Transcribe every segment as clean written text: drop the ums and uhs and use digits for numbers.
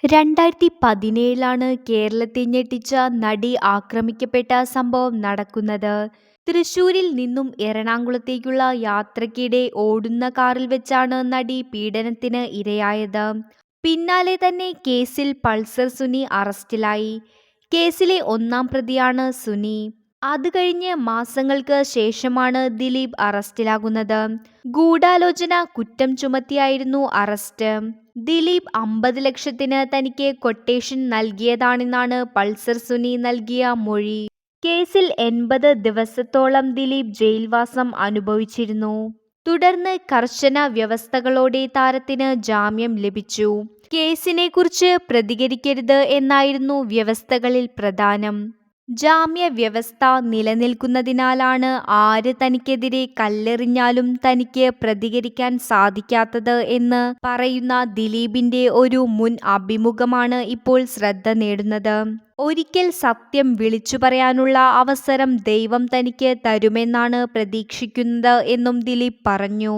2017 കേരളത്തെ ഞെട്ടിച്ച നടി ആക്രമിക്കപ്പെട്ട സംഭവം നടക്കുന്നത്. തൃശൂരിൽ നിന്നും എറണാകുളത്തേക്കുള്ള യാത്രയ്ക്കിടെ ഓടുന്ന കാറിൽ വെച്ചാണ് നടി പീഡനത്തിന് ഇരയായത്. പിന്നാലെ തന്നെ കേസിൽ പൾസർ സുനി അറസ്റ്റിലായി. കേസിലെ ഒന്നാം പ്രതിയാണ് സുനി. അത് കഴിഞ്ഞ് മാസങ്ങൾക്ക് ശേഷമാണ് ദിലീപ് അറസ്റ്റിലാകുന്നത്. ഗൂഢാലോചന കുറ്റം ചുമത്തിയായിരുന്നു അറസ്റ്റ്. ദിലീപ് 50 ലക്ഷത്തിന് തനിക്ക് കൊട്ടേഷൻ നൽകിയതാണെന്നാണ് പൾസർ സുനി നൽകിയ മൊഴി. കേസിൽ 80 ദിവസത്തോളം ദിലീപ് ജയിൽവാസം അനുഭവിച്ചിരുന്നു. തുടർന്ന് കർശന വ്യവസ്ഥകളോടെ താരത്തിന് ജാമ്യം ലഭിച്ചു. കേസിനെക്കുറിച്ച് പ്രതികരിക്കരുത് എന്നായിരുന്നു വ്യവസ്ഥകളിൽ പ്രധാനം. ജാമ്യ വ്യവസ്ഥ നിലനിൽക്കുന്നതിനാലാണ് ആര് തനിക്കെതിരെ കല്ലെറിഞ്ഞാലും തനിക്ക് പ്രതികരിക്കാൻ സാധിക്കാത്തത് എന്ന് പറയുന്ന ദിലീപിന്റെ ഒരു മുൻ അഭിമുഖമാണ് ഇപ്പോൾ ശ്രദ്ധ നേടുന്നത്. ഒരിക്കൽ സത്യം വിളിച്ചു പറയാനുള്ള അവസരം ദൈവം തനിക്ക് തരുമെന്നാണ് പ്രതീക്ഷിക്കുന്നത് എന്നും ദിലീപ് പറഞ്ഞു.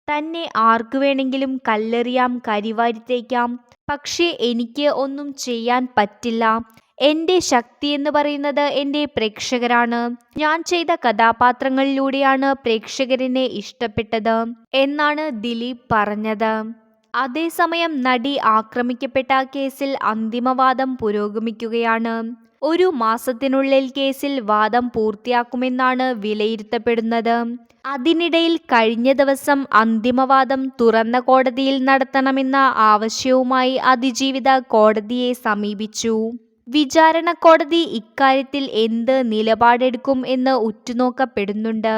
തന്നെ ആർക്കു വേണമെങ്കിലും കല്ലെറിയാം, കരിവാരിത്തേക്കാം, പക്ഷേ എനിക്ക് ഒന്നും ചെയ്യാൻ പറ്റില്ല. എന്റെ ശക്തി എന്ന് പറയുന്നത് എന്റെ പ്രേക്ഷകരാണ്. ഞാൻ ചെയ്ത കഥാപാത്രങ്ങളിലൂടെയാണ് പ്രേക്ഷകരെന്നെ ഇഷ്ടപ്പെട്ടത് എന്നാണ് ദിലീപ് പറഞ്ഞത്. അതേസമയം നടി ആക്രമിക്കപ്പെട്ട കേസിൽ അന്തിമവാദം പുരോഗമിക്കുകയാണ്. 1 മാസത്തിനുള്ളിൽ കേസിൽ വാദം പൂർത്തിയാക്കുമെന്നാണ് വിലയിരുത്തപ്പെടുന്നത്. അതിനിടയിൽ കഴിഞ്ഞ ദിവസം അന്തിമവാദം തുറന്ന കോടതിയിൽ നടത്തണമെന്ന ആവശ്യവുമായി അതിജീവിത കോടതിയെ സമീപിച്ചു. വിചാരണ കോടതി ഇക്കാര്യത്തിൽ എന്ത് നിലപാടെടുക്കും എന്ന് ഉറ്റുനോക്കപ്പെടുന്നുണ്ട്.